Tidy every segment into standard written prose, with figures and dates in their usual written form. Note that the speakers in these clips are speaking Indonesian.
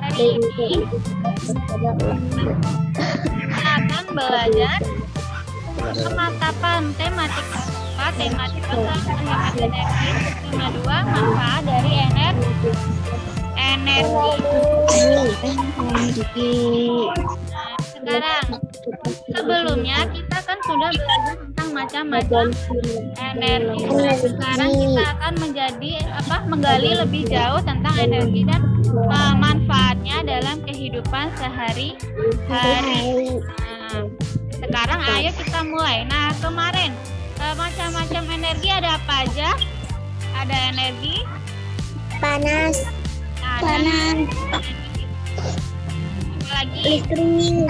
hari ini kita akan belajar pemantapan tematika 4, tematika 1, hemat energi, tema 2, manfaat dari energi. Sekarang sebelumnya kita kan sudah belajar tentang macam-macam energi. Sekarang kita akan menggali lebih jauh tentang energi dan manfaatnya dalam kehidupan sehari-hari. Sekarang ayo kita mulai. Nah, kemarin macam-macam energi ada apa aja? Ada energi panas, apalagi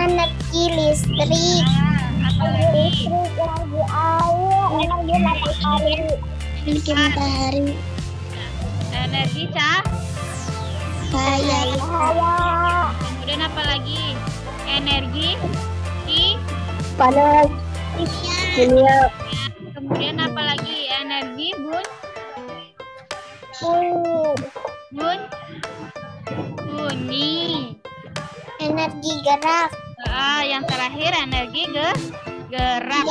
energi listrik, apalagi energi matahari, energi cahaya, kemudian apalagi energi panas, kimia, kemudian apalagi energi bunyi, energi gerak, yang terakhir energi gerak.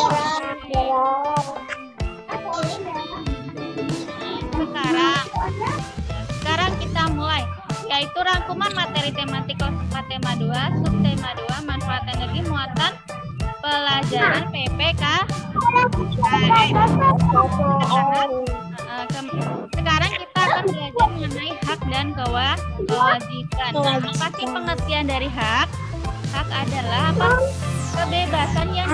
Sekarang kita mulai, yaitu rangkuman materi tematik kelas 4 tema 2, subtema 2, manfaat energi muatan pelajaran PPK. Sekarang kita akan belajar mengenai hak dan kewajiban. Apa sih pengertian dari hak? Hak adalah apa? Kebebasan yang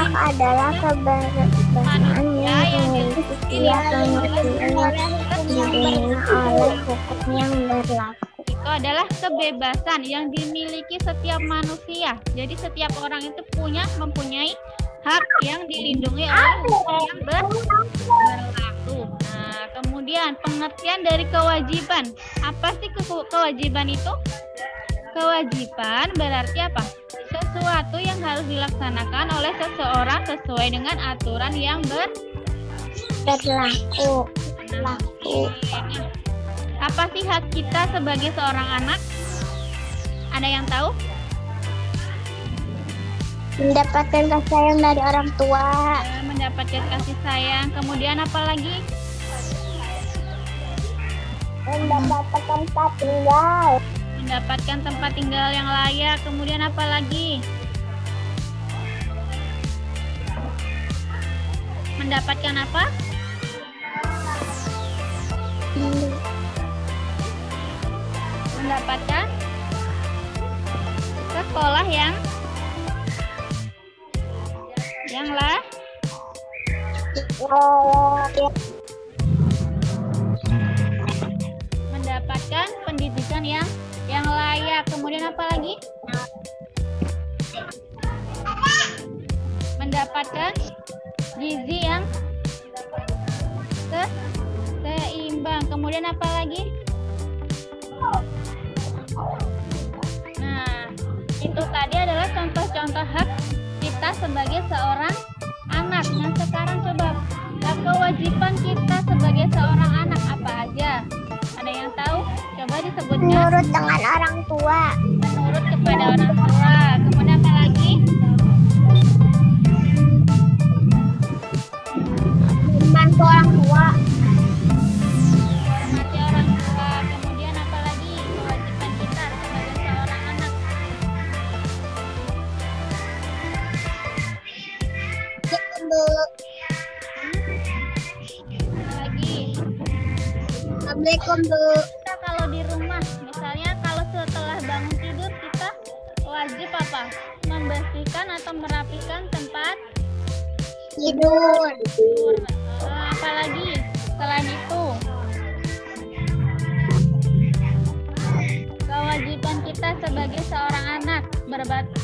manusia yang dimiliki oleh hukum yang berlaku. Itu adalah kebebasan yang dimiliki setiap manusia. Jadi setiap orang itu mempunyai hak yang dilindungi oleh hukum yang berlaku. Nah, kemudian pengertian dari kewajiban. Apa sih kewajiban itu? Kewajiban berarti apa? Sesuatu yang harus dilaksanakan oleh seseorang sesuai dengan aturan yang berlaku. Apa sih hak kita sebagai seorang anak? Ada yang tahu? Mendapatkan kasih sayang dari orang tua. Mendapatkan kasih sayang. Kemudian apa lagi? Mendapatkan tempat tinggal. Mendapatkan tempat tinggal yang layak. Kemudian apa lagi? Mendapatkan apa? Mendapatkan sekolah yang mendapatkan pendidikan yang layak. Kemudian apa lagi? Mendapatkan gizi yang seimbang. Kemudian apa lagi? Nah, itu tadi adalah contoh-contoh hak kita sebagai seorang anak. Nah, sekarang coba kewajiban kita sebagai seorang anak apa aja? Ada yang tahu? Coba disebutkan. Menurut dengan orang tua. Menurut kepada orang tua. Kemudian apa lagi? Membantu orang tua. Hormati orang tua. Kemudian apa lagi? Kewajiban kita sebagai seorang anak. Assalamualaikum, Bu. Kita kalau di rumah, misalnya kalau setelah bangun tidur kita wajib apa? Membersihkan atau merapikan tempat Tidur. Apalagi selain itu, kewajiban kita sebagai seorang anak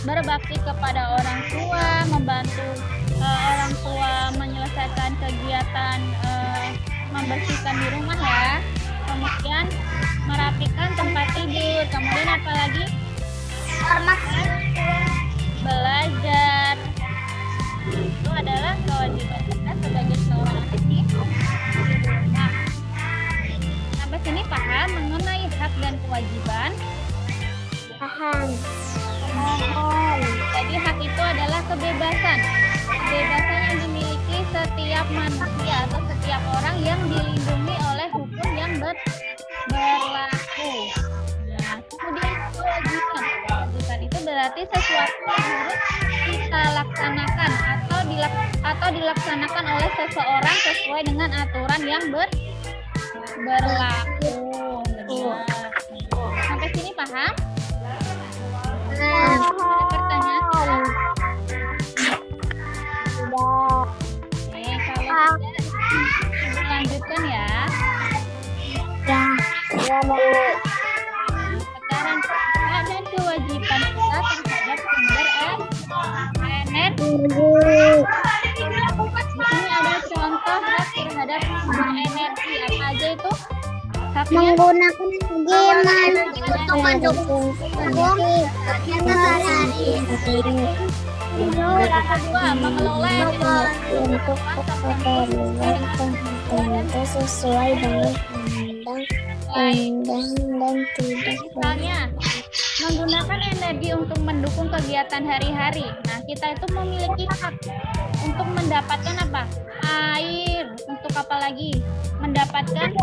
berbakti kepada orang tua, membantu orang tua menyelesaikan kegiatan membersihkan di rumah ya. Kemudian merapikan tempat tidur. Kemudian apa lagi? Belajar. Itu adalah kewajiban kita sebagai seorang anak. Nah, sampai sini paham mengenai hak dan kewajiban. Mohon. Jadi hak itu adalah kebebasan. Kebebasan yang dimiliki setiap manusia atau setiap orang yang dilindungi oleh hukum yang berlaku. Nah, kemudian kewajiban. Kewajiban itu berarti sesuatu yang harus kita laksanakan atau dilaksanakan oleh seseorang sesuai dengan aturan yang berlaku. Benar. Sampai sini paham? Ada pertanyaan tidak? Oke, kalau tidak lanjutkan ya. Sekarang hak dan kewajiban kita terhadap sumber energi. Di sini ada contoh hak terhadap sumber energi. Apa aja itu? Haknya Menggunakan energi untuk mendukung kedua, mengelola energi untuk keperluan tertentu sesuai dengan undang-undang dan tidak misalnya menggunakan energi untuk mendukung kegiatan hari-hari. Nah, kita itu memiliki hak untuk mendapatkan apa? Air. Untuk apa lagi? Mendapatkan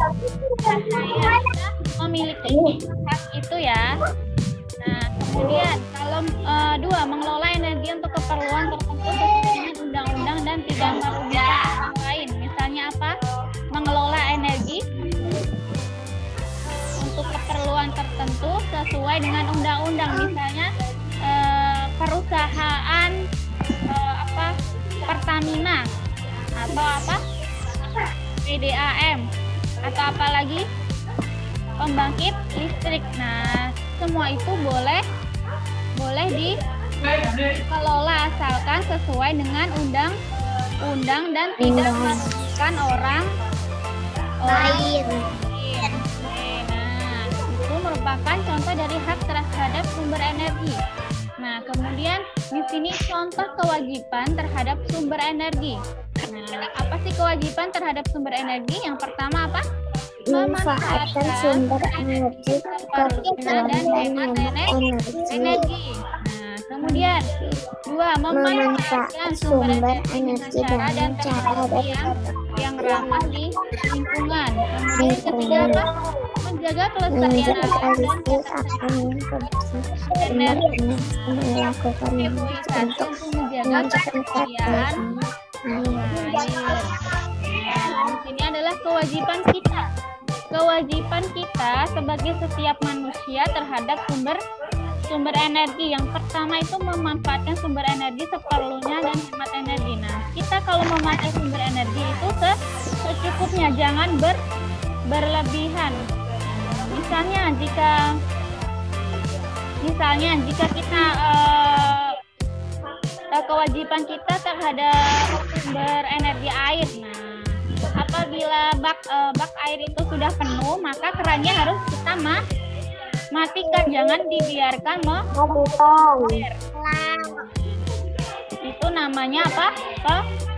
cahaya. Kita memiliki hak itu ya. Nah, kemudian kalau dua, mengelola energi untuk keperluan tertentu sesuai dengan undang-undang dan tidak merugikan orang lain. Misalnya apa? Mengelola energi untuk keperluan tertentu sesuai dengan undang-undang. Misalnya perusahaan Pertamina atau PDAM atau apalagi pembangkit listrik. Nah, semua itu boleh dikelola asalkan sesuai dengan undang-undang dan tidak merugikan orang lain. Nah, itu merupakan contoh dari hak terhadap sumber energi. Nah, kemudian di sini contoh kewajiban terhadap sumber energi. Nah, apa sih kewajiban terhadap sumber energi? Yang pertama apa? memanfaatkan sumber energi dan hemat energi. Nah, kemudian dua, memanfaatkan sumber energi dengan cara yang ramah di lingkungan. Kemudian ketiga apa? Menjaga kelestarian alam dan melakukan untuk menjaga ketersediaan air. Ini adalah kewajiban kita. Kewajiban kita sebagai setiap manusia terhadap sumber energi. Yang pertama itu memanfaatkan sumber energi seperlunya dan hemat energi. Nah, kita kalau memakai sumber energi itu secukupnya, jangan berlebihan. Misalnya jika kita kewajiban kita terhadap sumber energi air. Nah, apabila bak air itu sudah penuh, maka kerannya harus kita matikan, jangan dibiarkan mengalir. Itu namanya apa?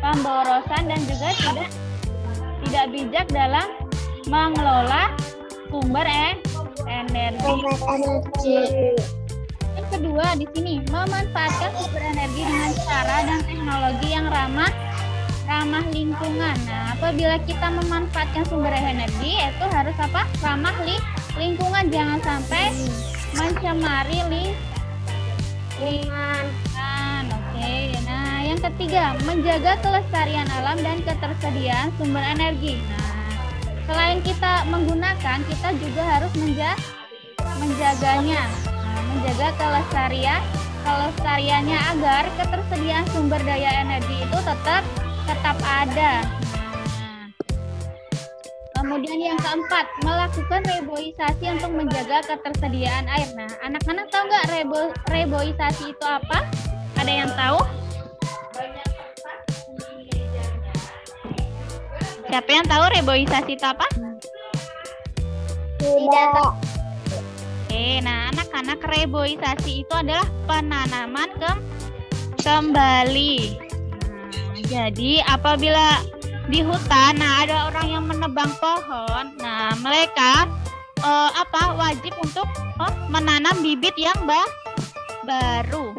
Pemborosan dan juga tidak bijak dalam mengelola sumber energi. Yang kedua di sini, memanfaatkan sumber energi dengan cara dan teknologi yang ramah lingkungan. Nah, apabila kita memanfaatkan sumber energi, itu harus apa? Ramah lingkungan, jangan sampai mencemari lingkungan. Oke. Nah, yang ketiga, menjaga kelestarian alam dan ketersediaan sumber energi. Nah, selain kita menggunakan, kita juga harus menjaganya. Nah, menjaga kelestariannya agar ketersediaan sumber daya energi itu tetap ada. Nah, kemudian yang keempat, melakukan reboisasi untuk menjaga ketersediaan air. Nah, anak-anak tahu nggak reboisasi itu apa? Ada yang tahu? Siapa yang tahu reboisasi itu apa? Tidak. Oke, nah anak-anak, reboisasi itu adalah penanaman kembali. Jadi apabila di hutan, nah ada orang yang menebang pohon, nah mereka wajib untuk menanam bibit yang baru.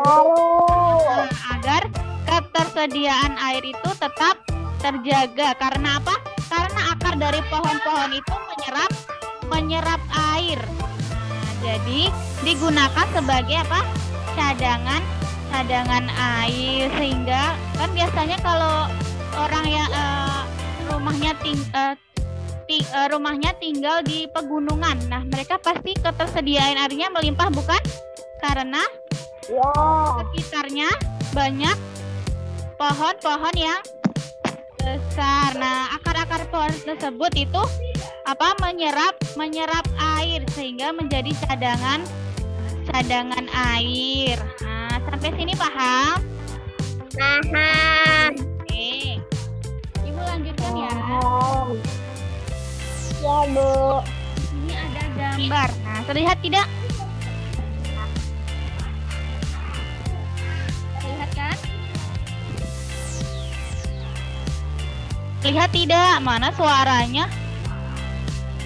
Agar ketersediaan air itu tetap terjaga. Karena apa? Karena akar dari pohon-pohon itu menyerap air. Nah, jadi digunakan sebagai apa? Cadangan air, sehingga kan biasanya kalau orang yang rumahnya tinggal di pegunungan, nah mereka pasti ketersediaan airnya melimpah, bukan? Karena sekitarnya banyak pohon-pohon yang besar. Nah, akar-akar pohon tersebut itu menyerap air sehingga menjadi cadangan air. Nah, sampai sini paham? Paham. Oke. Ibu lanjutkan ya. Ya, Bu. Ini ada gambar. Nah, terlihat tidak? Terlihat kan? Lihat tidak? Mana suaranya?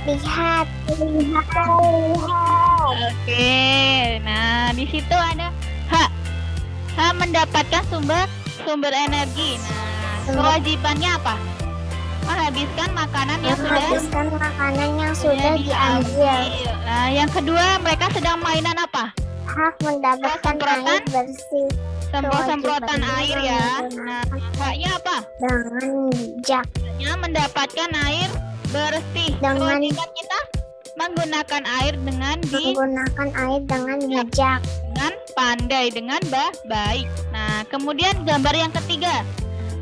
Lihat. Oke. Nah, di situ ada H mendapatkan sumber energi. Nah, kewajibannya apa? Menghabiskan makanan yang sudah diambil. Nah, yang kedua, mereka sedang mainan apa? Hak mendapatkan air bersih. Semprot-semprotan air ya. Nah, haknya apa? Dengan jak. Haknya mendapatkan air bersih. Dengan kewajiban kita menggunakan air dengan bijak. Dengan pandai, dengan baik. Nah, kemudian gambar yang ketiga.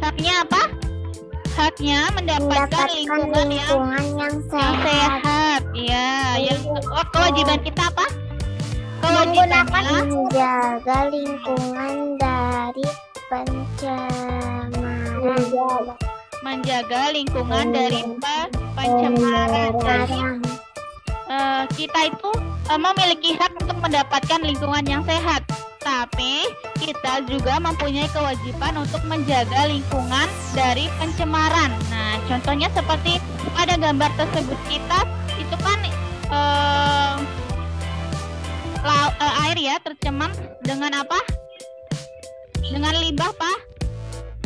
Haknya apa? Haknya mendapatkan lingkungan yang sehat. Ya, kewajiban kita apa? Kewajibannya menjaga lingkungan dari pencemaran. Menjaga lingkungan dari pencemaran. Jadi, kita itu memiliki hak untuk mendapatkan lingkungan yang sehat. Tapi kita juga mempunyai kewajiban untuk menjaga lingkungan dari pencemaran. Nah, contohnya seperti pada gambar tersebut, kita itu kan air ya tercemar dengan apa? Dengan limbah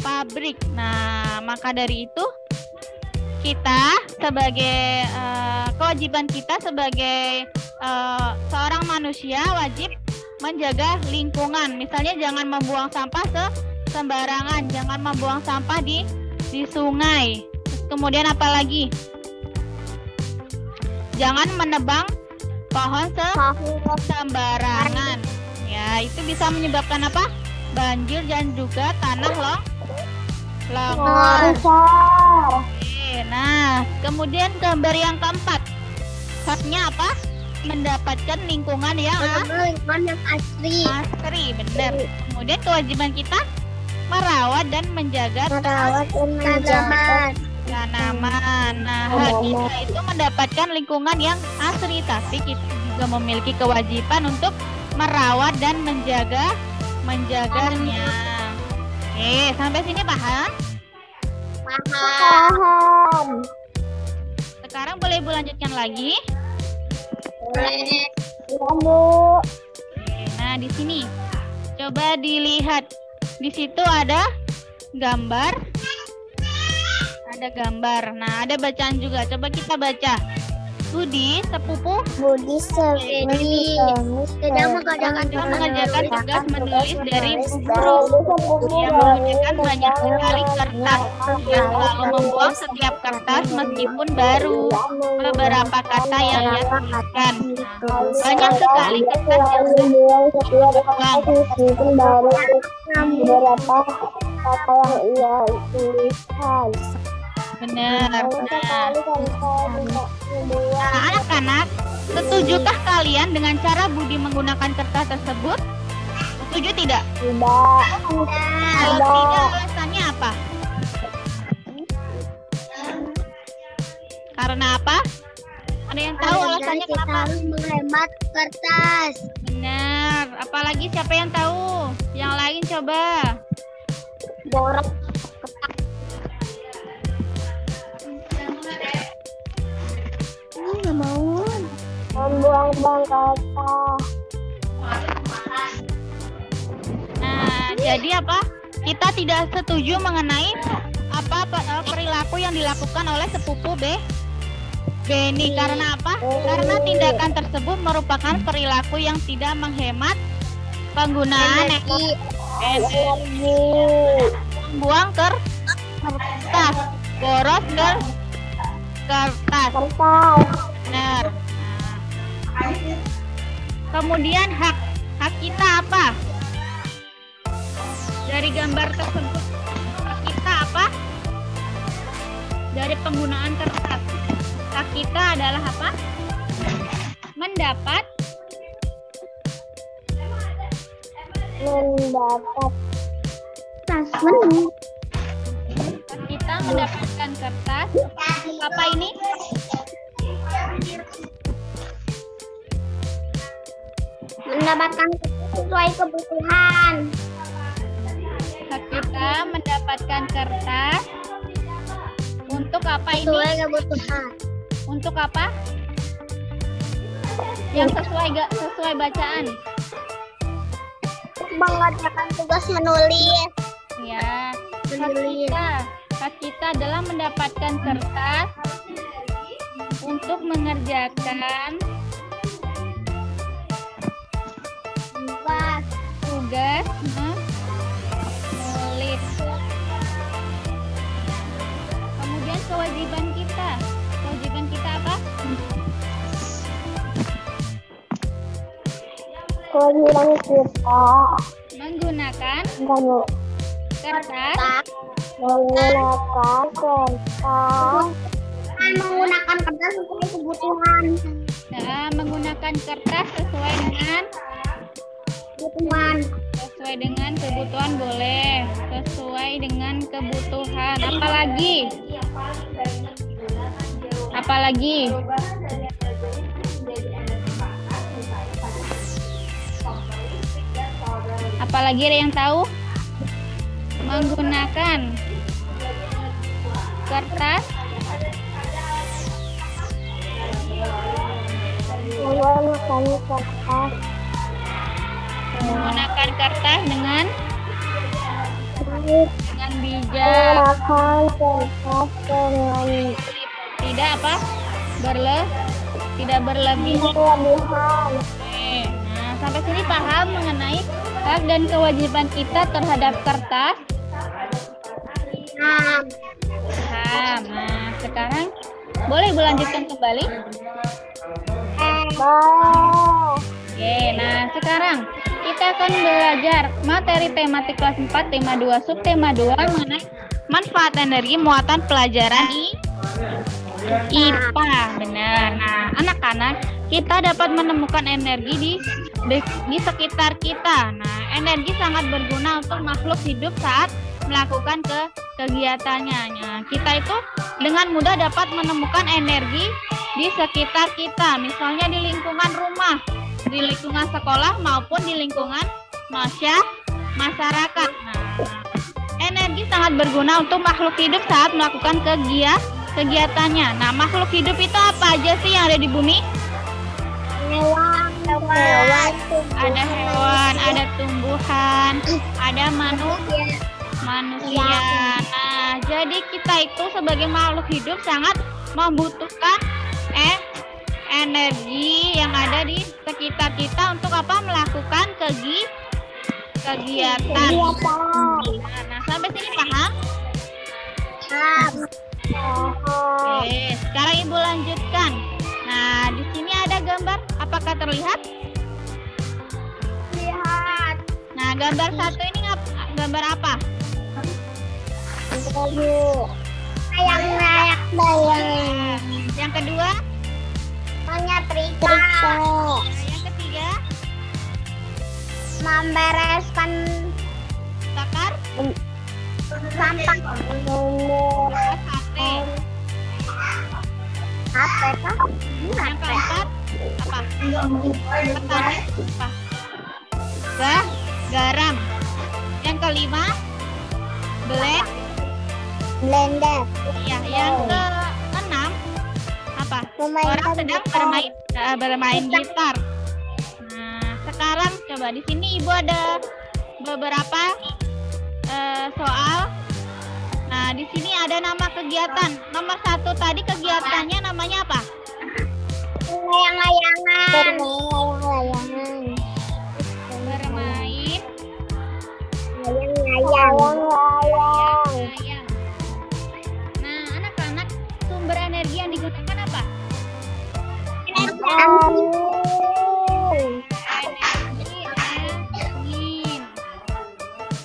pabrik. Nah, maka dari itu kita sebagai kewajiban kita sebagai seorang manusia wajib menjaga lingkungan. Misalnya jangan membuang sampah sembarangan, jangan membuang sampah di sungai. Kemudian apalagi? Jangan menebang pohon sembarangan. Ya, itu bisa menyebabkan apa? Banjir dan juga tanah longsor. Oke, nah, kemudian gambar yang keempat. Haknya apa? Mendapatkan lingkungan yang asri. Benar. Kemudian kewajiban kita merawat dan menjaga tanaman. Nah, hak kita itu mendapatkan lingkungan yang asri, tapi kita juga memiliki kewajiban untuk merawat dan menjaganya. Oke, sampai sini paham? Paham. Sekarang boleh Ibu lanjutkan lagi? Ya, Bu. Nah, di sini coba dilihat. Di situ ada gambar. Nah, ada bacaan juga. Coba kita baca. Budi sepupu sedang mengerjakan tugas menulis dari guru yang menggunakan banyak sekali kertas yang selalu membuang setiap kertas meskipun baru beberapa kata yang ia tuliskan. Banyak sekali kertas yang dibuang. beberapa kata yang ia tuliskan. Benar. Nah, anak-anak, setujukah kalian dengan cara Budi menggunakan kertas tersebut? Setuju tidak? Tidak. Kalau tidak, alasannya apa? Karena apa? Ada yang tahu alasannya kenapa? Harus menghemat kertas. Benar. Apalagi siapa yang tahu? Yang lain coba. Boros. Ini nggak mau. Membuang-buang kertas. Nah, jadi apa? Kita tidak setuju mengenai perilaku yang dilakukan oleh sepupu Beni. Karena apa? Karena tindakan tersebut merupakan perilaku yang tidak menghemat penggunaan energi. Buang kertas, boros kertas. Benar. Nah. Kemudian hak kita apa? Dari gambar tersebut, hak kita apa? Dari penggunaan kertas, hak kita adalah apa? Mendapat kita mendapatkan kertas. Apa ini? Mendapatkan sesuai kebutuhan. Hak kita mendapatkan kertas untuk apa ini? Sesuai kebutuhan. Untuk apa? Yang sesuai bacaan. Mengerjakan tugas menulis. Ya, hak kita adalah mendapatkan kertas untuk mengerjakan tugas menulis. Kemudian kewajiban kita apa? Kewajiban kita Menggunakan kertas. Menggunakan kertas sesuai kebutuhan. Nah, menggunakan kertas sesuai dengan kebutuhan boleh. Sesuai dengan kebutuhan. Apalagi? Apalagi ada yang tahu? Menggunakan kertas dengan bijak. Tidak apa? Tidak berlebihan. Nah, sampai sini paham mengenai hak dan kewajiban kita terhadap kertas? Paham. Nah, sekarang boleh dilanjutkan kembali? Oke, nah sekarang kita akan belajar materi tematik kelas 4, tema 2, subtema 2 mengenai manfaat energi muatan pelajaran IPA. Benar. Nah, anak-anak, kita dapat menemukan energi di sekitar kita. Nah, energi sangat berguna untuk makhluk hidup saat melakukan kegiatannya. Nah, kita itu dengan mudah dapat menemukan energi di sekitar kita, misalnya di lingkungan rumah, di lingkungan sekolah maupun di lingkungan masyarakat. Nah, energi sangat berguna untuk makhluk hidup saat melakukan kegiatannya. Nah, makhluk hidup itu apa aja sih yang ada di bumi? Ada hewan, ada tumbuhan, ada manusia. Nah, jadi kita itu sebagai makhluk hidup sangat membutuhkan energi yang ada di sekitar kita untuk apa? Melakukan kegiatan. Nah, sampai sini paham? Oke, sekarang Ibu lanjutkan. Nah, di sini ada gambar. Apakah terlihat? Lihat. Nah, gambar satu ini gambar apa? Layak bayang. Yang kedua? Menyetrika. Yang ketiga? Membereskan Bakar? sampah. Sate. Apa kah? Yang keempat apa? Petani apa? Garam. Yang kelima? Blender. Iya. Yang keenam apa? Memainkan Orang sedang gitar. bermain gitar. Nah, sekarang coba di sini Ibu ada beberapa soal. Nah, di sini ada nama kegiatan. Nomor 1 tadi kegiatannya namanya apa? Layang-layangan. Bermain Layang-layang. layang. Nah, anak-anak, sumber energi yang digunakan apa? Energi angin.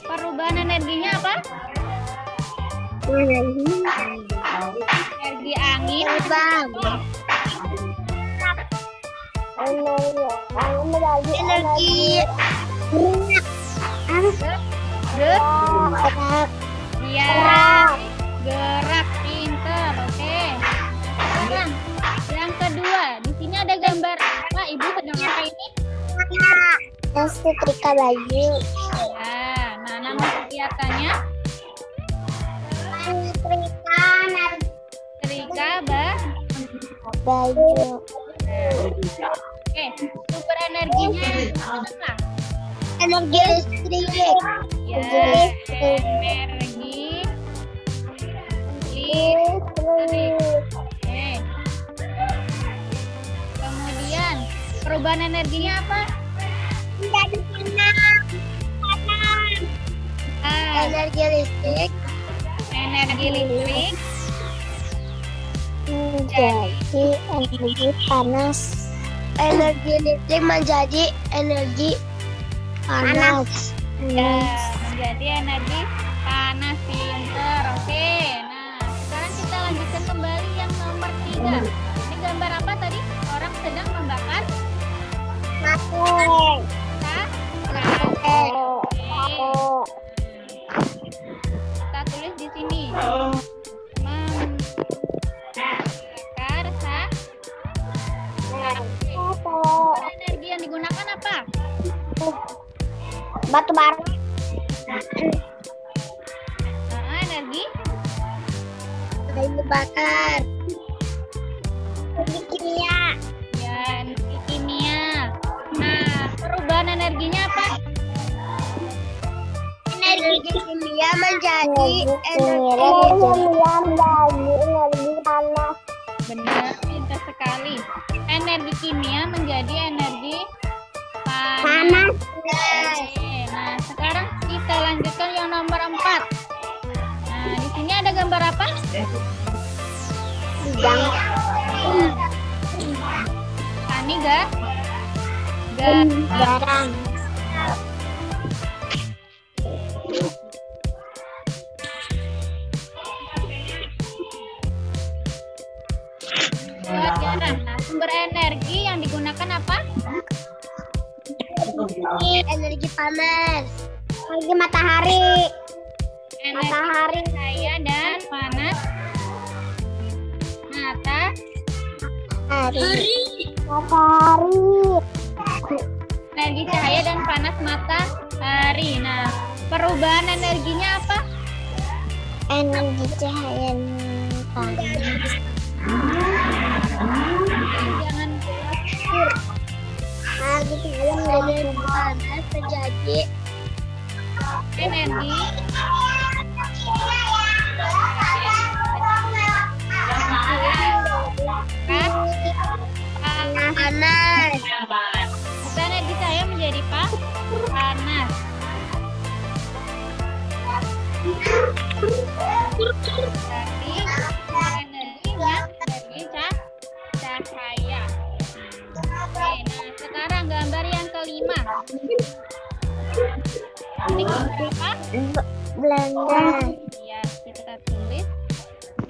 Perubahan energinya apa? Energi angin. Energi Gerak, pinter. Oke. Sekarang yang kedua, di sini ada gambar apa? Ibu sedang apa ini? setrika baju. Ya, nah nama kegiatannya setrika baju. Oke, sumber energinya apa? Energi listrik. Ya, energi listrik. Oke. Kemudian perubahan energinya apa? Menjadi panas. Energi listrik. Energi listrik Menjadi energi panas. Energi listrik menjadi energi panas. ya, menjadi energi panas, pinter. Oke. Nah, sekarang kita lanjutkan kembali yang nomor 3. Ini gambar apa tadi? Orang sedang membakar Mate. Oke. Kita tulis di sini. Membakar energi yang digunakan apa? Batu bara. Energi Kayu bakar. Energi kimia. ya, energi kimia. Nah, perubahan energinya apa? Energi kimia menjadi energi panas. Benar, pintar sekali. Energi kimia menjadi energi panas. Oke, nah sekarang kita lanjutkan yang nomor 4. Nah, di sini ada gambar apa? Tani Garang. garam. Nah, sumber energi yang digunakan apa? Energi panas. Energi matahari. Energi cahaya dan panas matahari. Energi cahaya dan panas matahari. Nah, perubahan energinya apa? Energi cahaya panas. Jangan Energi cahaya panas menjadi energi panas. bukan energi cahaya menjadi panas. Berarti energinya energi cahaya. Oke, nah sekarang gambar yang kelima. Ini gambar apa? Belanda. Ya, kita tulis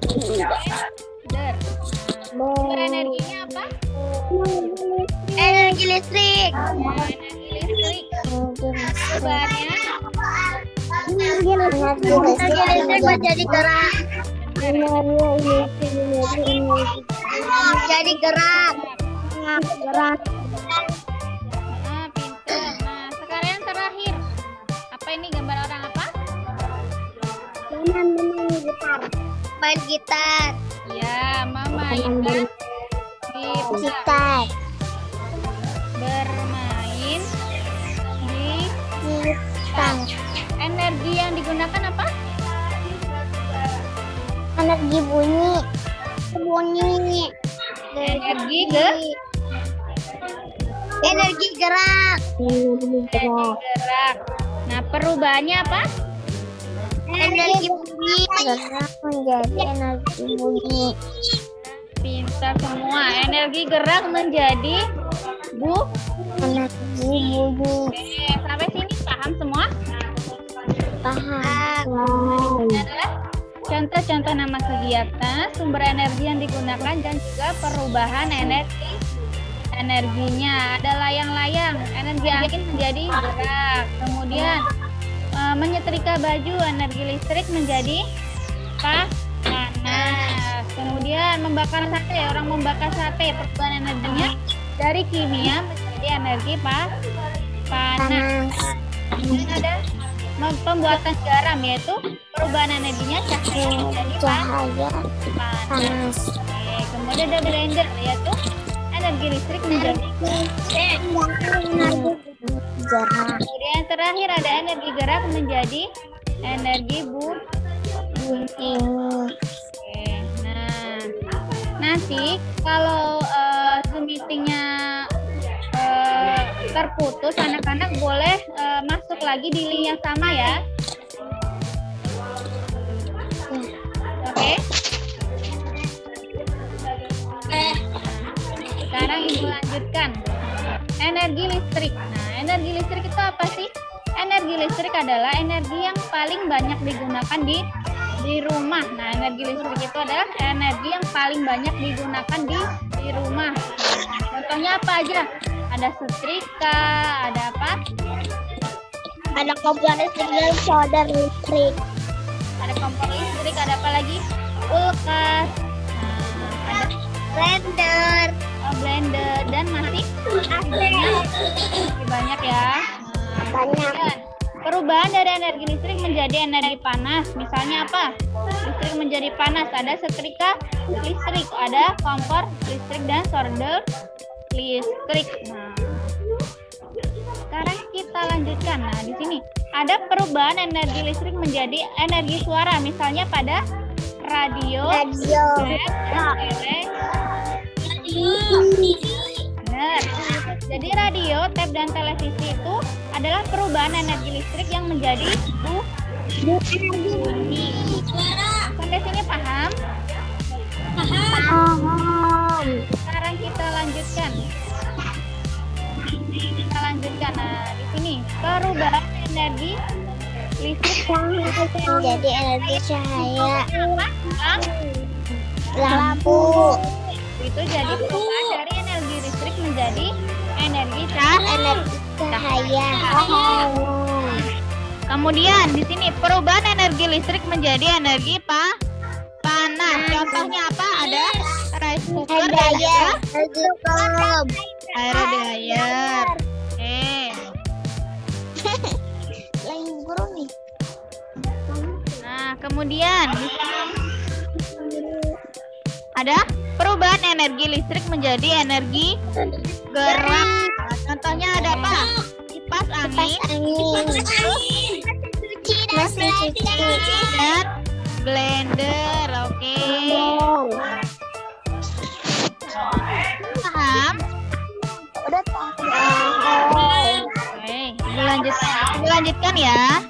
blender. Sumber energinya apa? Energi listrik. Energi listrik. Perubahannya Energi listrik menjadi gerak. Jadi gerak. Gerak. nah, pintar. Nah, sekarang yang terakhir. Apa ini gambar orang apa? Main gitar. Ya, memainkan gitar. Gitar. bintang. Energi yang digunakan apa? Energi bunyi. Bunyi. Energi Energi gerak. gerak. Nah, perubahannya apa? Energi bunyi. Gerak menjadi energi bunyi. Pintar semua. Energi gerak menjadi Energi bunyi. Oke, sampai sini paham semua? Paham. Ini adalah contoh-contoh nama kegiatan, sumber energi yang digunakan dan juga perubahan energinya. Ada layang-layang, energi angin menjadi gerak. Kemudian menyetrika baju, energi listrik menjadi panas. Kemudian membakar sate, orang membakar sate, perubahan energinya dari kimia menjadi energi panas. Kemudian ada pembuatan garam, yaitu perubahan energinya cahaya menjadi panas. Oke, kemudian ada blender, yaitu energi listrik menjadi Gerak. Kemudian terakhir ada energi gerak menjadi energi bunyi. Oke, nah nanti kalau Zoom meetingnya terputus, anak-anak boleh masuk lagi di link yang sama ya. Oke. Sekarang Ibu lanjutkan. Energi listrik. Nah, energi listrik itu apa sih? Energi listrik adalah energi yang paling banyak digunakan di rumah. Nah, energi listrik itu adalah energi yang paling banyak digunakan di rumah. Contohnya apa aja? Ada setrika, ada apa? Ada kompor listrik dan solder listrik. Ada kompor listrik, ada apa lagi? Kulkas. Nah, ada Blender. blender dan masih banyak ya. Banyak. Dan perubahan dari energi listrik menjadi energi panas. Misalnya apa? Listrik menjadi panas. Ada setrika listrik, ada kompor listrik dan solder listrik. Nah, sekarang kita lanjutkan. Nah, di sini ada perubahan energi listrik menjadi energi suara. Misalnya pada radio, benar. Jadi radio, tape dan televisi itu adalah perubahan energi listrik yang menjadi bunyi. Sampai sini paham? Paham. Sekarang kita lanjutkan. Nah, di sini perubahan energi listrik Menjadi energi cahaya. apa? Lampu. Itu jadi perubahan dari energi listrik menjadi energi Cahaya. Kemudian di sini perubahan energi listrik menjadi energi panas. Contohnya apa? Ada rice cooker dan juga air dryer. Yang guru nih. Nah, kemudian ada perubahan energi listrik menjadi energi gerak. Nah, contohnya ada apa? Kipas angin, Mesin cuci. dan blender. Oke. Paham? Udah tahu. Oke, dilanjutkan ya.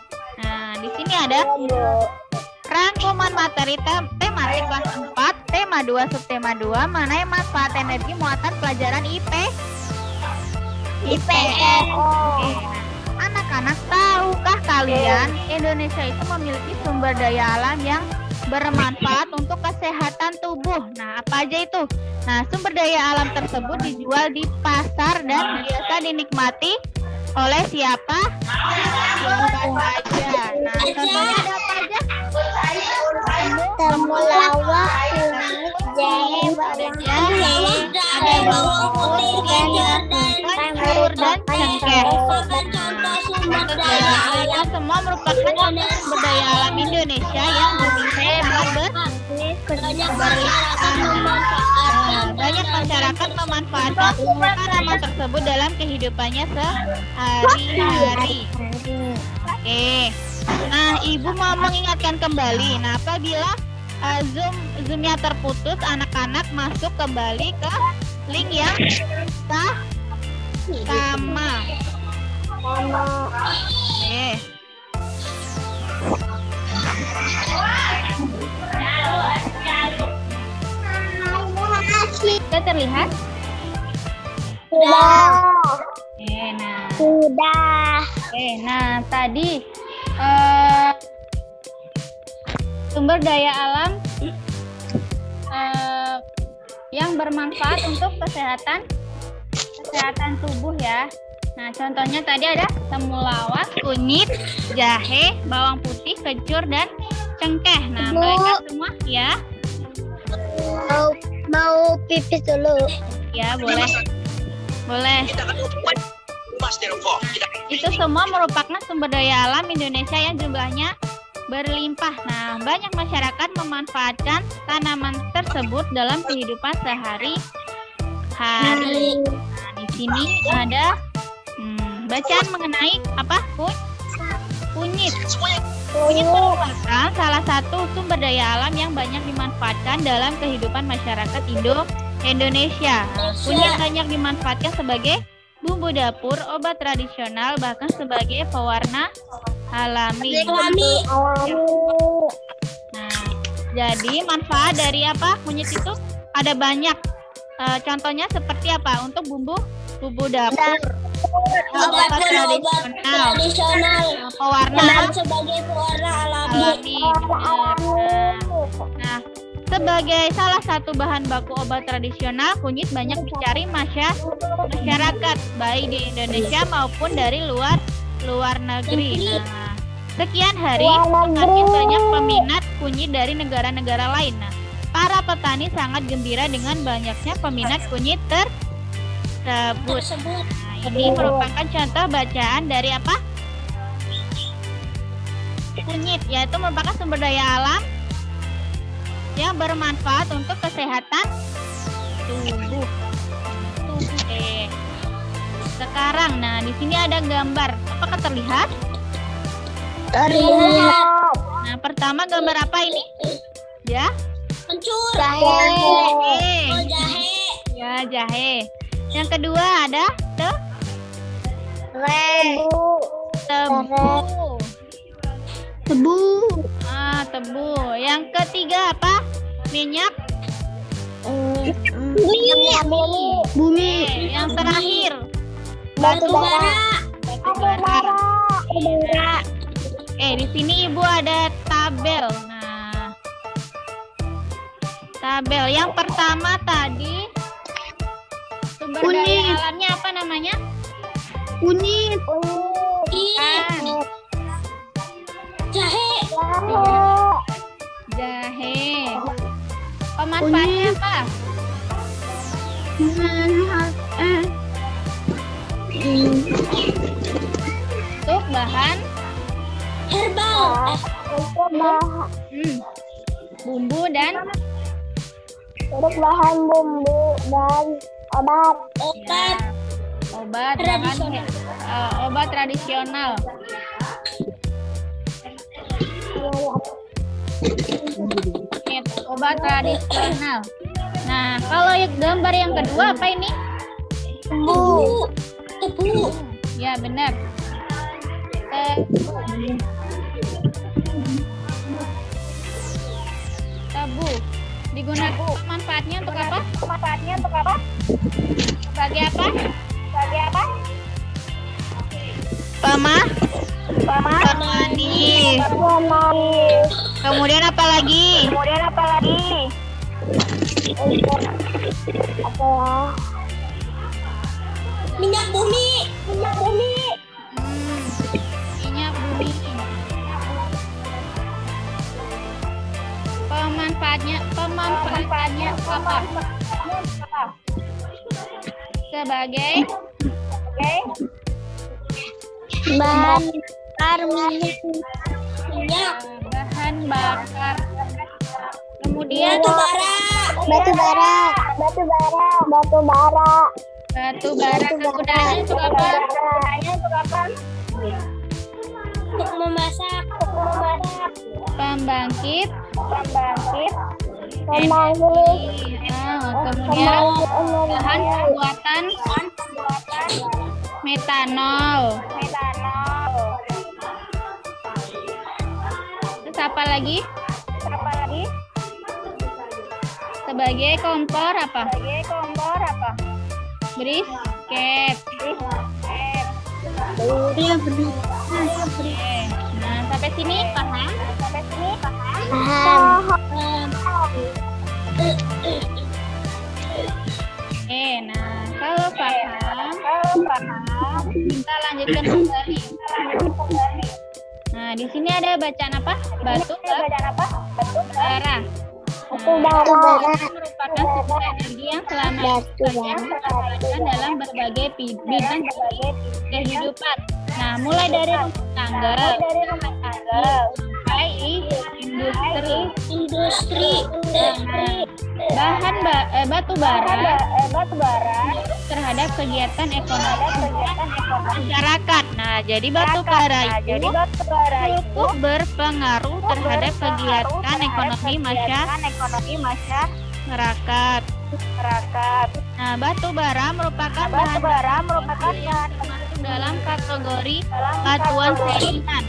Nah, di sini ada rangkuman materi tematik kelas 4, tema 2, subtema 2, mengenai manfaat energi muatan pelajaran IPS. Oke, nah, anak-anak, tahukah kalian Indonesia itu memiliki sumber daya alam yang bermanfaat untuk kesehatan tubuh? Nah, apa aja itu? Nah, sumber daya alam tersebut dijual di pasar dan biasa dinikmati oleh siapa? Siapa saja. Nah, contohnya ada apa aja? Temulawak, kunyit, jahe, bawang putih, ada bawang putih, telur dan cengkeh. Itu semua merupakan sumber daya alam Indonesia yang banyak masyarakat memanfaatkan tanaman tersebut dalam kehidupannya sehari-hari. Oke. Nah, Ibu mau mengingatkan kembali. Nah, apabila Zoom-nya terputus, anak-anak masuk kembali ke link yang sama. Oke. Sudah terlihat? Sudah. Oke, nah. Sudah. Oke, nah tadi sumber daya alam yang bermanfaat untuk kesehatan tubuh ya. Nah, contohnya tadi ada temulawak, kunyit, jahe, bawang putih, kencur, dan cengkeh. Nah, Bu. mereka semua ya. Mau pipis dulu. Ya, boleh. Boleh. Itu semua merupakan sumber daya alam Indonesia yang jumlahnya berlimpah. Nah, banyak masyarakat memanfaatkan tanaman tersebut dalam kehidupan sehari-hari. Nah, di sini ada bacaan mengenai apa? Kunyit. Kunyit merupakan salah satu sumber daya alam yang banyak dimanfaatkan dalam kehidupan masyarakat Indonesia. Kunyit banyak dimanfaatkan sebagai bumbu dapur, obat tradisional, bahkan sebagai pewarna alami. Nah, jadi manfaat dari apa? Kunyit itu ada banyak. Contohnya seperti apa? Untuk bumbu dapur, obat tradisional, pewarna sebagai pewarna alami. Nah, sebagai salah satu bahan baku obat tradisional, kunyit banyak dicari masyarakat baik di Indonesia maupun dari luar negeri. Nah, sekian hari semakin banyak peminat kunyit dari negara-negara lain. Nah, para petani sangat gembira dengan banyaknya peminat kunyit tersebut. Nah, ini merupakan contoh bacaan dari apa? Kunyit, yaitu merupakan sumber daya alam yang bermanfaat untuk kesehatan tubuh. Sekarang, nah di sini ada gambar. Apakah terlihat? Terlihat. Nah, pertama gambar apa ini? Ya? Kencur. Jahe. Jahe. Ya, jahe. Yang kedua ada tebu. Tebu. Yang ketiga apa? Minyak bumi. Yang terakhir Batu bara. Di sini Ibu ada tabel. Nah, tabel yang pertama tadi sumber daya alamnya apa namanya? Kunyit. Jahe. Pemanfaatnya apa? Untuk bahan herbal. Bumbu dan Untuk bahan bumbu dan obat tradisional. Obat tradisional. Obat tradisional. Nah, kalau gambar yang kedua apa ini? tebu. Ya, benar. Tebu digunakan manfaatnya untuk apa? Sebagai apa? Pemanis. Kemudian apa lagi? Minyak bumi. Minyak bumi. Pemanfaatnya apa? Sebagai Bahan bakar minyak. bahan bakar. Kemudian Batu bara. kegunaannya untuk apa? Untuk memasak. Pembangkit Pembangkit. energi. Kemudian bahan pembuatan metanol. Terus apa lagi? Sebagai kompor apa? Brisket. Oke. Nah, sampai sini paham? Paham. Oke, nah kalau paham, kita lanjutkan kembali. Nah, di sini ada bacaan apa? Batu bara. Merupakan sumber energi yang selama diperlukan dalam berbagai bidang kehidupan. Nah, mulai dari rumah tangga sampai industri. Bahan batu bara terhadap kegiatan ekonomi masyarakat. Nah, jadi batu bara itu cukup berpengaruh terhadap kegiatan ekonomi masyarakat. Nah, batu bara merupakan bahan yang termasuk dalam kategori batuan serinan.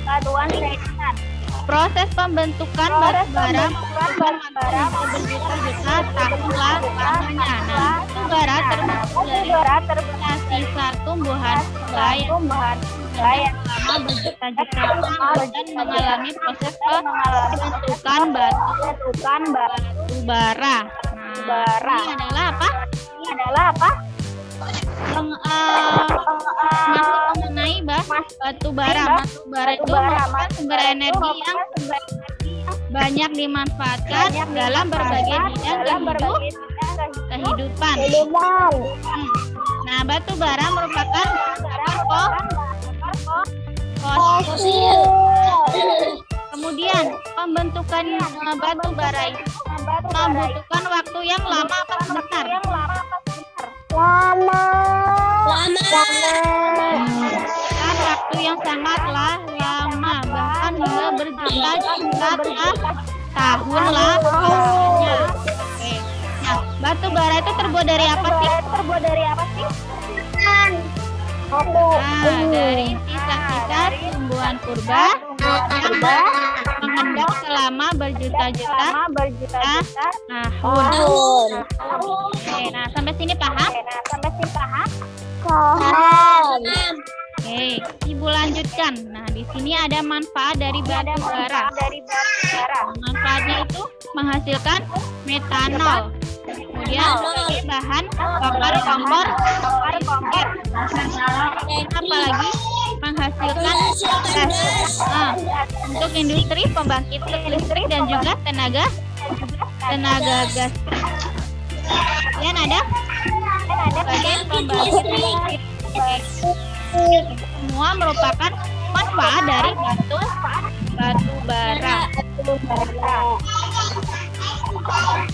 Proses pembentukan batu bara berjuta-juta tahun lamanya. Nah, batu bara termasuk dari sisa tumbuhan yang selama berjuta-juta tahun dan mengalami proses pembentukan batu bara. Nah, ini adalah apa? Masuk mengenai batu bara. Batu bara itu merupakan sumber energi yang banyak dimanfaatkan dalam berbagai bidang kehidupan. Nah, batu bara merupakan fosil. Kemudian pembentukan batu bara itu membutuhkan waktu yang lama apa sebentar? Lama. Waktu yang sangatlah lama, bahkan hingga berjuta-juta tahun lamanya. Oke. Nah, batu bara itu terbuat dari apa sih? Nah, dari sisa-sisa tumbuhan purba mengendap selama berjuta-juta tahun. Oke, nah sampai sini paham? Paham. Oke, Ibu lanjutkan. Nah, di sini ada manfaat dari batu bara. Manfaatnya itu menghasilkan metanol. Kemudian sebagai bahan bakar kompor. Apalagi menghasilkan gas. Untuk industri pembangkit listrik dan juga tenaga gas. Kemudian ada sebagai pembangkit listrik. Semua merupakan manfaat dari batu bara.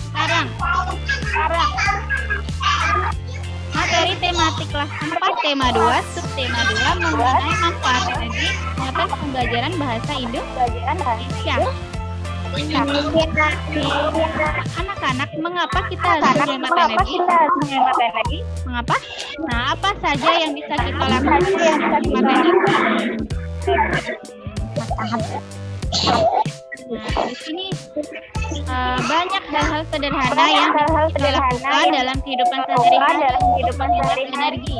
Sekarang materi tematik kelas 4 tema 2 subtema 2 mengenai manfaat energi dalam pembelajaran bahasa Indonesia. Anak-anak, mengapa kita harus menghemat energi? Mengapa? Nah, apa saja yang bisa kita lakukan untuk menghemat energi? Nah, di sini banyak hal-hal sederhana yang kita lakukan dalam kehidupan sehari-hari untuk menghemat energi.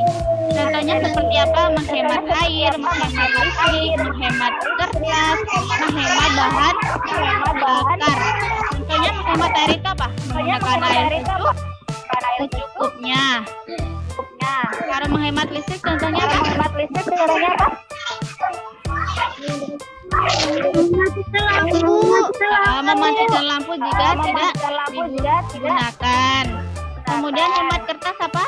Contohnya seperti apa? Menghemat air, menghemat listrik, menghemat kertas, menghemat bahan bakar. Contohnya menghemat air itu apa? Menggunakan air secukupnya. Cara menghemat listrik contohnya apa? Mematikan lampu jika tidak digunakan. Kemudian hemat kertas apa?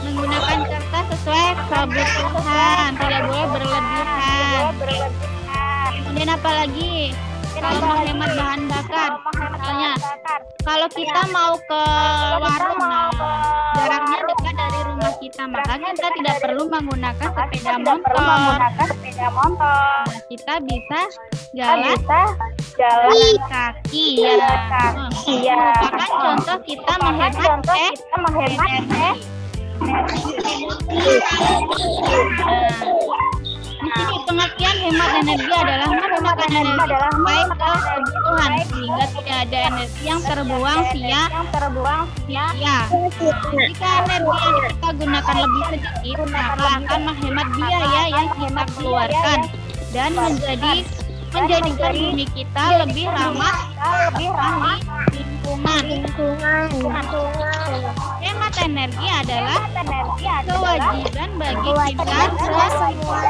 Menggunakan kertas sesuai kebutuhan, tidak boleh berlebihan. Kemudian apa lagi? Kalau menghemat bahan bakar, misalnya kalau kita mau ke warung, jaraknya dekat dari rumah rumah kita, maka kita tidak perlu menggunakan sepeda motor. Nah, kita bisa jalan kaki ya. Merupakan contoh kita menghemat energi. Di sini pengertian hemat energi adalah menggunakan energi baik ke kebutuhan sehingga tidak ada energi yang terbuang sia-sia. Jika energi yang kita gunakan lebih sedikit, maka akan menghemat biaya yang kita keluarkan dan menjadikan bumi kita lebih ramah lingkungan. Hemat energi adalah kewajiban bagi kita semua.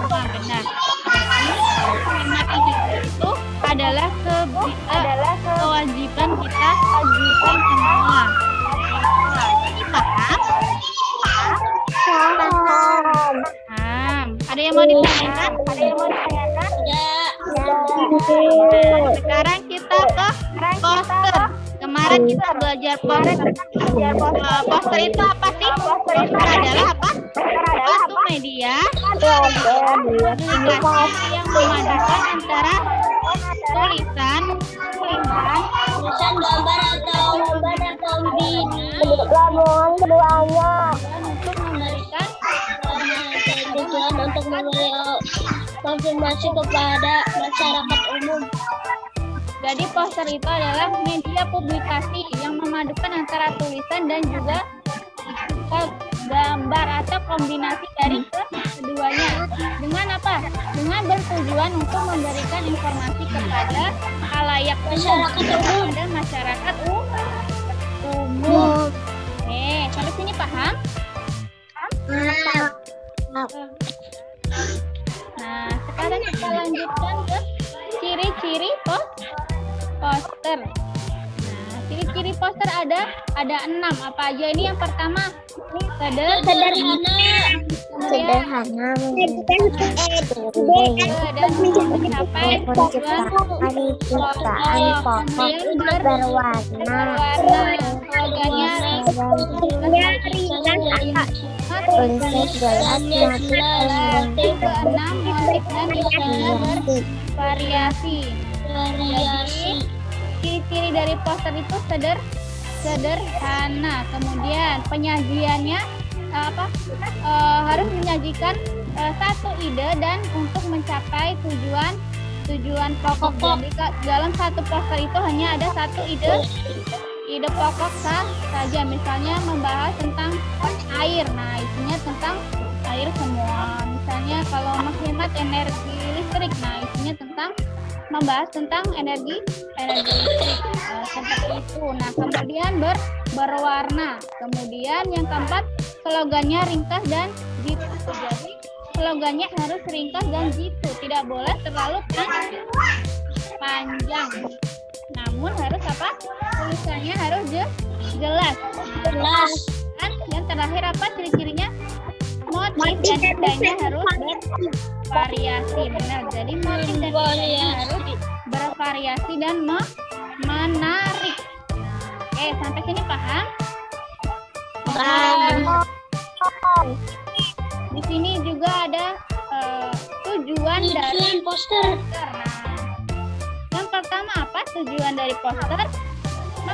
Benar. Hemat energi itu adalah kewajiban kita semua. Ini paham? Ada yang mau ditanyakan? Sekarang kita ke poster. Kemarin kita belajar poster. Poster itu apa sih? Poster adalah apa? Suatu media komunikasi yang memadukan antara tulisan, gambar atau keduanya untuk memberikan untuk memberi konfirmasi kepada masyarakat umum. Jadi poster itu adalah media publikasi yang memadukan antara tulisan dan juga gambar atau kombinasi dari keduanya. Dengan apa? Dengan bertujuan untuk memberikan informasi kepada khalayak umum dan masyarakat umum. Sampai sini paham? Nah, sekarang kita lanjutkan ke ciri-ciri poster. Nah, ciri-ciri poster ada 6. Apa aja ini? Yang pertama, sederhana, dan mencapai tujuan berwarna. Slogannya variasi. Ciri-ciri dari poster itu sederhana. Kemudian penyajiannya harus menyajikan satu ide dan untuk mencapai tujuan pokok. Jadi dalam satu poster itu hanya ada satu ide pokok saja. Misalnya membahas tentang air. Nah, isinya tentang air semua. Misalnya kalau menghemat energi listrik, nah isinya membahas tentang energi listrik. Seperti itu. Nah, kemudian berwarna. Kemudian yang keempat, slogannya ringkas dan jitu. Jadi slogannya harus ringkas dan jitu, tidak boleh terlalu panjang. Namun harus apa? Tulisannya harus jelas. Dan yang terakhir apa ciri-cirinya? Motif dan desainnya harus bervariasi. Benar. Jadi motif dan desainnya harus bervariasi dan menarik. Oke, sampai sini paham? Di sini juga ada tujuan dari poster. Yang pertama apa tujuan dari poster?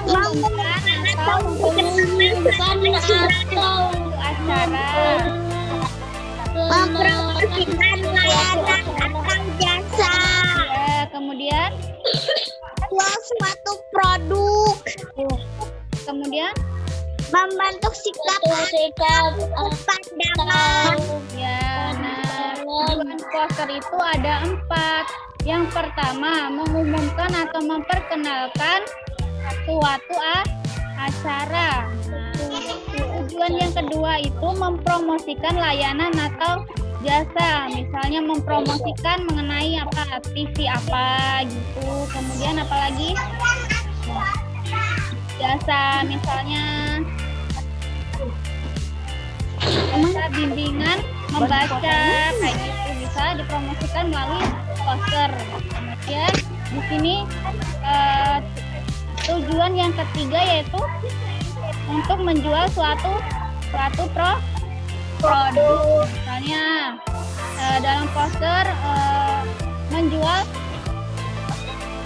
Mengumumkan atau acara, mempromosikan layanan atau jasa, kemudian jual suatu produk, kemudian membentuk sikap pandangan. Ya, nah tujuan poster itu ada 4. Yang pertama, mengumumkan atau memperkenalkan suatu acara. Tujuan yang kedua itu mempromosikan layanan atau jasa. Misalnya mempromosikan mengenai apa, TV apa gitu. Kemudian apalagi jasa, misalnya jasa bimbingan membaca kayak gitu, bisa dipromosikan melalui poster. Kemudian di sini tujuan yang ketiga yaitu untuk menjual suatu suatu produk. Misalnya dalam poster menjual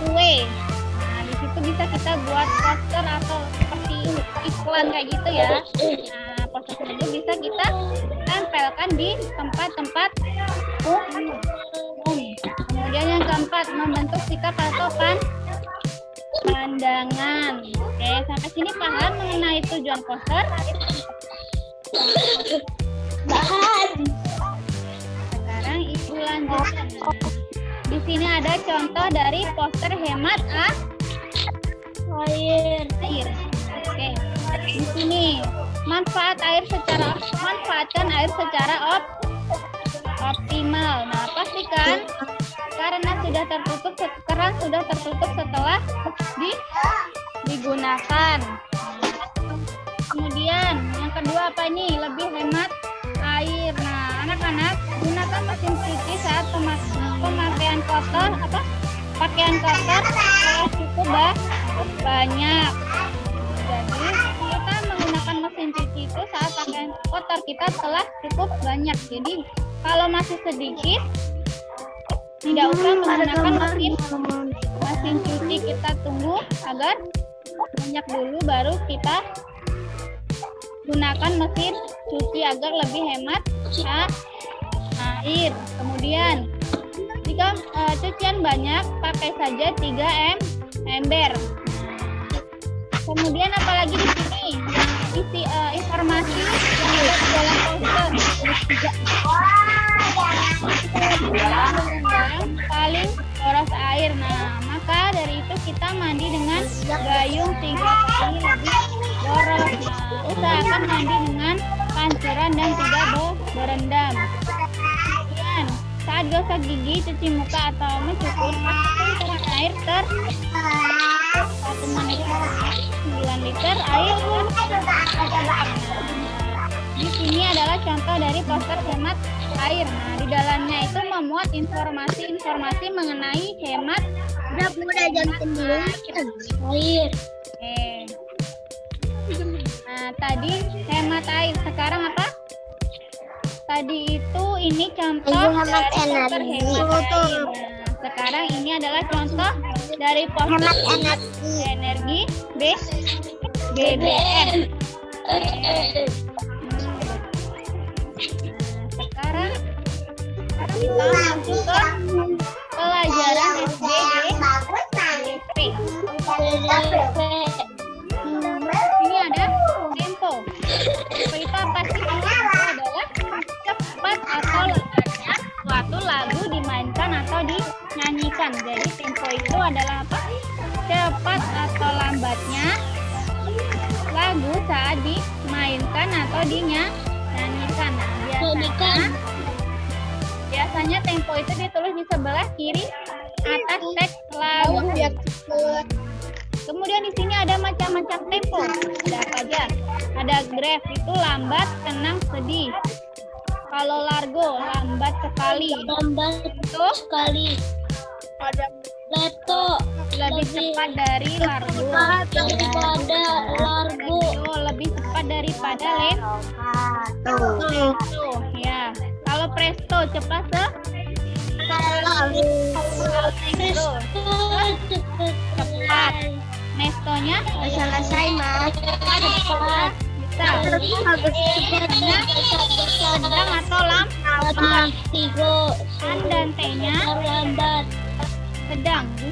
kue. Nah, di situ bisa kita buat poster atau seperti iklan kayak gitu ya. Nah, poster tersebut bisa kita tempelkan di tempat-tempat umum. Kemudian yang keempat, membentuk sikap atau pandangan. Oke, sampai sini paham mengenai tujuan poster? Bahan. Sekarang ibu lanjutkan. Di sini ada contoh dari poster hemat Air. Oke. Di sini manfaatkan air secara optimal. Nah, pastikan karena keran sudah tertutup setelah digunakan. Kemudian yang kedua apa ini? Lebih hemat air. Nah, anak-anak gunakan mesin cuci saat pemakaian pakaian kotor cukup banyak. Jadi kita menggunakan mesin cuci itu saat pakaian kotor kita telah cukup banyak. Jadi kalau masih sedikit, tidak usah menggunakan mesin cuci, kita tunggu agar banyak dulu baru kita gunakan mesin cuci agar lebih hemat air. Kemudian jika cucian banyak, pakai saja 3 ember. Kemudian apalagi di sini isi informasi yang ada di dalam poster. Paling boros air. Nah, maka dari itu kita mandi dengan gayung sehingga paling lebih boros. Nah, usahakan mandi dengan pancuran dan tidak berendam. Kemudian saat gosok gigi, cuci muka atau mencukur, pastikan air 1 menit 9 liter air. Di sini adalah contoh dari poster hemat air. Nah, di dalamnya itu memuat informasi mengenai hemat Air. Nah, tadi hemat air. Sekarang apa? Tadi itu ini contoh Hemat dari poster energi. hemat air. Nah, sekarang ini adalah contoh dari poster Hemat energi BBM. Sekarang kita masuk ke pelajaran SDGP. Ini ada tempo. Tempo itu apa sih? Itu adalah cepat atau lambatnya suatu lagu dimainkan atau dinyanyikan. Jadi tempo itu adalah apa? Cepat atau lambatnya lagu saat dimainkan atau dinyanyikan. Nah, biasanya tempo itu ditulis di sebelah kiri atas teks lagu. Kemudian di sini ada macam-macam tempo. Ada apa aja? Ada grave itu lambat, tenang, sedih. Kalau largo lambat sekali. Ada leto Lebih cepat dari largo. Lebih cepat daripada lento. Ya. Kalau presto cepat cepat. Nestonya selesai, Mas. cepat. Sedang atau lambat. Dan T-nya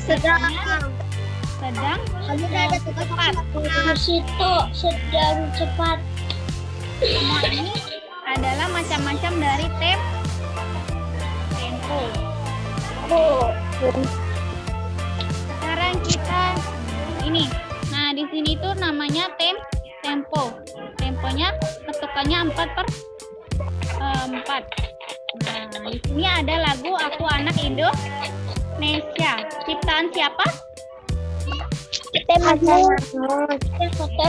sedang. Sedang cepat. Sedang cepat. Semua ini adalah macam-macam dari tempo. Sekarang kita ini. Nah, di sini tuh namanya tempo. Temponya ketukannya 4/4. Nah, di sini ada lagu Aku Anak Indonesia. Ciptaan siapa?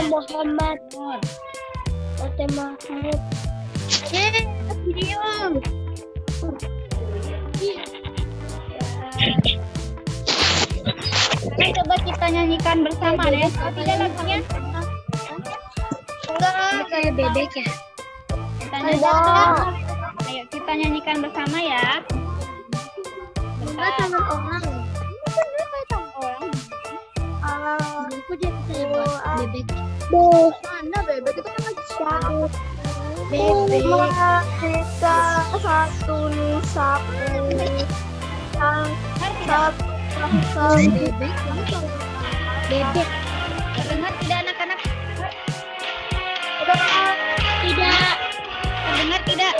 Muhammad. Sekarang coba kita nyanyikan bersama deh. Tidak lagunya? Enggak, kayak bebek ya. Katanya sudah. Ayo kita nyanyikan bersama ya. Enggak tangan orang. Aku dia bisa buat bebek. Mana bebek itu kan lagi Bebek. Kita satu sapu. Bebek. Kamu tahu bebek? Terdengar tidak anak-anak? Tidak. Terdengar tidak?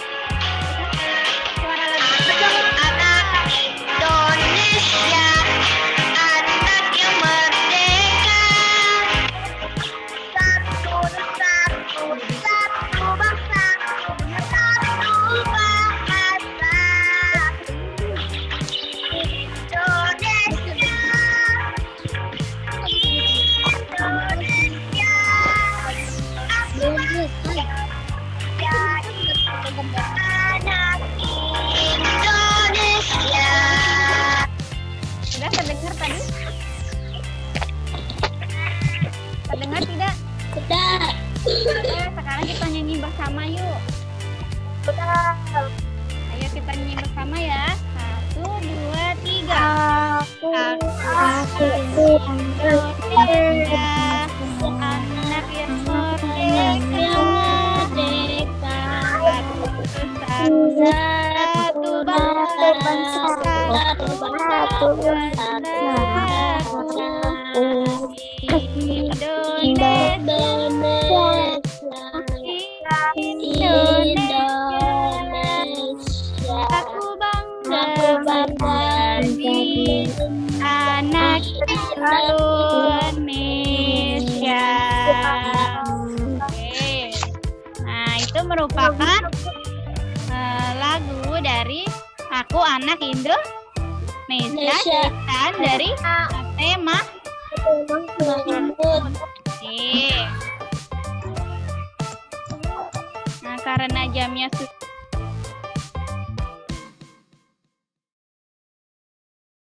Suara lagu. Anak Indonesia, anak yang merdeka. Satu bangsa, satu bahasa. Indonesia, Bebek. anak Indonesia. Sudah terdengar tadi? Terdengar tidak? Sudah. Oke, sekarang kita nyanyi bersama yuk. Ayo kita nyanyi bersama ya. 1, 2, 3. Indonesia, anak yang merdeka. Satu bangsa, satu Indonesia, aku bangga menjadi anak Indonesia. Oke. Nah, itu merupakan lagu dari Aku Anak Indonesia dan dari tema Mahmud. Oke. Nah, karena jamnya sudah